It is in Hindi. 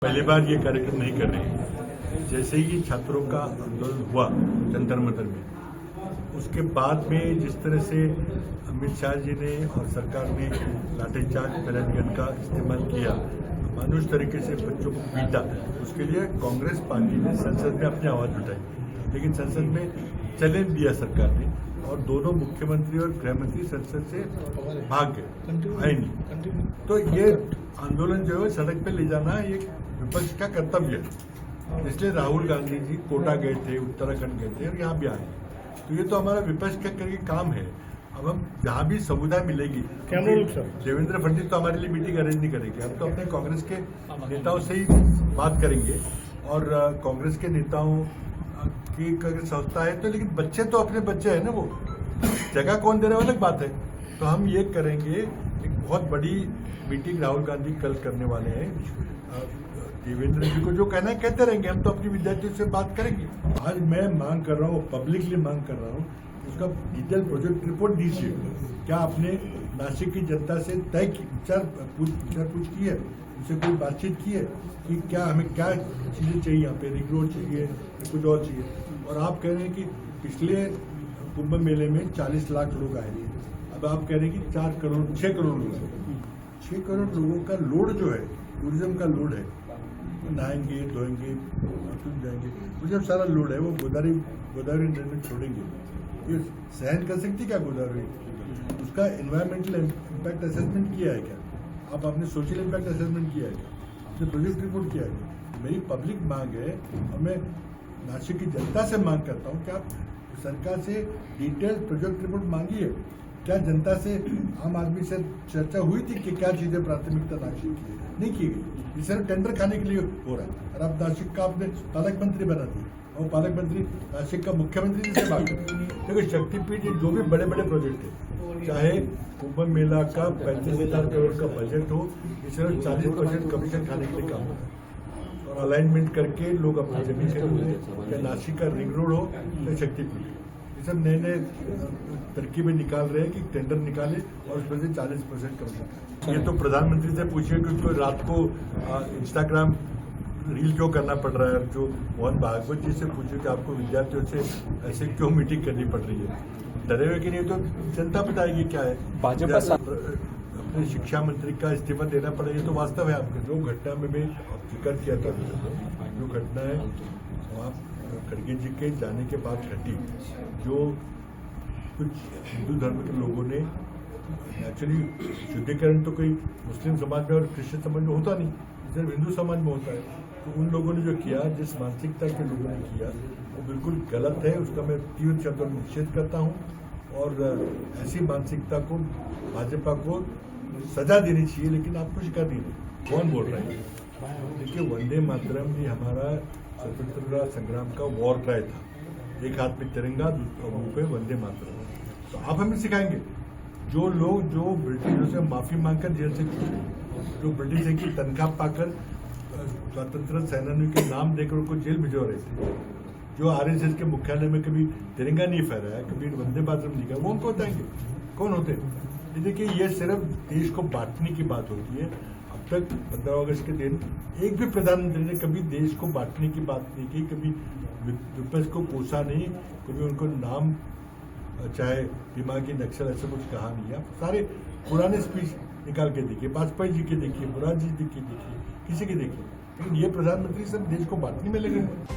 पहली बार ये कार्यक्रम नहीं कर रहे हैं। जैसे ही छात्रों का आंदोलन हुआ जंतर मंतर में, उसके बाद में जिस तरह से अमित शाह जी ने और सरकार ने लाठीचार्ज पेलेट गन का इस्तेमाल किया, मानुष तरीके से बच्चों को पीटा, उसके लिए कांग्रेस पार्टी ने संसद में अपनी आवाज़ उठाई, लेकिन संसद में चैलेंज दिया सरकार ने और दोनों मुख्यमंत्री और गृह मंत्री संसद से भाग गए, आए नहीं। तो ये आंदोलन जो है सड़क पे ले जाना ये विपक्ष का कर्तव्य है। इसलिए राहुल गांधी जी कोटा गए थे, उत्तराखंड गए थे और यहाँ भी आए। तो ये तो हमारा विपक्ष का करके काम है। अब हम जहाँ भी सुविधा मिलेगी, देवेंद्र फडणवीस तो हमारे लिए मीटिंग अरेंज नहीं करेंगे, हम तो अपने कांग्रेस के नेताओं से ही बात करेंगे और कांग्रेस के नेताओं की अगर संस्था है तो, लेकिन बच्चे तो अपने बच्चे हैं ना, वो जगह कौन दे रहा है अलग बात है। तो हम ये करेंगे, एक बहुत बड़ी मीटिंग राहुल गांधी कल करने वाले हैं। देवेंद्र जी को जो कहना है कहते रहेंगे, हम तो अपने विद्यार्थियों से बात करेंगे। आज मैं मांग कर रहा हूँ, पब्लिकली मांग कर रहा हूँ, उसका डिटेल प्रोजेक्ट रिपोर्ट दीजिए। क्या आपने नासिक की जनता से तय विचार पूछ की है, उनसे कोई बातचीत की है कि क्या हमें क्या चीज़ें चाहिए, यहाँ पे रिंग रोड चाहिए या कुछ और चाहिए। और आप कह रहे हैं कि पिछले कुंभ मेले में 40 लाख लोग आए थे, अब आप कह रहे हैं कि 6 करोड़ लोग आए। 6 करोड़ लोगों का लोड जो है, टूरिज्म का लोड है, नहाएंगे धोएंगे फिर जाएंगे, टूरिज्म सारा लोड है, वो गोदावरी नदी में छोड़ेंगे। ये सहन कर सकती क्या गोदावरी? उसका एनवायरमेंटल इम्पैक्ट असेसमेंट किया है क्या? आप आपने सोशल इम्पैक्ट असेसमेंट किया है क्या? आपने प्रोजेक्ट रिपोर्ट किया है क्या? मेरी पब्लिक मांग है और मैं नासिक की जनता से मांग करता हूँ कि आप सरकार से डिटेल प्रोजेक्ट रिपोर्ट मांगिए। क्या जनता से, आम आदमी से चर्चा हुई थी कि क्या चीजें प्राथमिकता नासिक की? नहीं की गई। ये सिर्फ टेंडर खाने के लिए हो रहा है। और अब नासिक का आपने पालक मंत्री बना दिया और पालक मंत्री नासिक का मुख्यमंत्री जी से बात करते हैं। देखो शक्तिपीठ जो भी बड़े बड़े प्रोजेक्ट है, चाहे कुंभ मेला का 35,000 करोड़ का बजट हो, ये सिर्फ 40% कमीशन खाने के लिए काम होता है। और अलाइनमेंट करके लोग अपनी जमीन खरीदते, या नासिक का रिंग रोड हो या शक्तिपीठ, ये सब नए नए तरकीबें निकाल रहे हैं कि टेंडर निकाले और उसमें से 40% कमीशन। ये तो प्रधानमंत्री से पूछिए कि उनको रात को इंस्टाग्राम रील क्यों करना पड़ रहा है। जो मोहन भागवत जी से पूछिए कि आपको विद्यार्थियों से ऐसे क्यों मीटिंग करनी पड़ रही है। डरे हुए कि नहीं, तो जनता बताएगी क्या है। भाजपा अपने शिक्षा मंत्री का इस्तीफा देना पड़े, ये तो वास्तव है आपके। जो घटना में मैं जिक्र किया था, जो घटना है वहाँ खड़गे जी के जाने के बाद घटी, जो कुछ हिंदू धर्म के लोगों ने, एक्चुअली शुद्धिकरण तो कोई मुस्लिम समाज में और क्रिश्चियन समाज में होता नहीं, सिर्फ हिंदू समाज में होता है। तो उन लोगों ने जो किया, जिस मानसिकता के लोगों ने किया, वो बिल्कुल गलत है। उसका मैं तीव्र शब्दों में निषेध करता हूँ और ऐसी मानसिकता को भाजपा को सजा देनी चाहिए, लेकिन आप कुछ कर नहीं रहे। कौन बोल रहा है? देखिए, वंदे मातरम भी हमारा स्वतंत्रता संग्राम का वॉर क्राई था। एक हाथ में तिरंगा, दूसरे मुंह पे वंदे मातरम। तो आप हमें सिखाएंगे? जो लोग जो ब्रिटिशों से माफी मांगकर जेल से छूटे, जो ब्रिटिश की तनख्वाह पाकर स्वतंत्रता सेनानियों के नाम देकर उनको जेल भिजवा रहे थे, जो आरएसएस के मुख्यालय में कभी तिरंगा नहीं फहराया, कभी वंदे मातरम नहीं किया, वो उनको बताएंगे कौन होते? देखिए, ये सिर्फ देश को बांटने की बात होती है। अब तक 15 अगस्त के दिन एक भी प्रधानमंत्री ने कभी देश को बांटने की बात नहीं की, कभी विपक्ष को कोसा नहीं, कभी उनको नाम, चाहे दिमागी नक्सल, ऐसा कुछ कहा नहीं। आप सारे पुराने स्पीच निकाल के देखिए, वाजपेयी जी के देखिए, मुरारजी जी की देखिए, किसी के देखिए, लेकिन ये प्रधानमंत्री सब देश को बांटने में लगे हैं।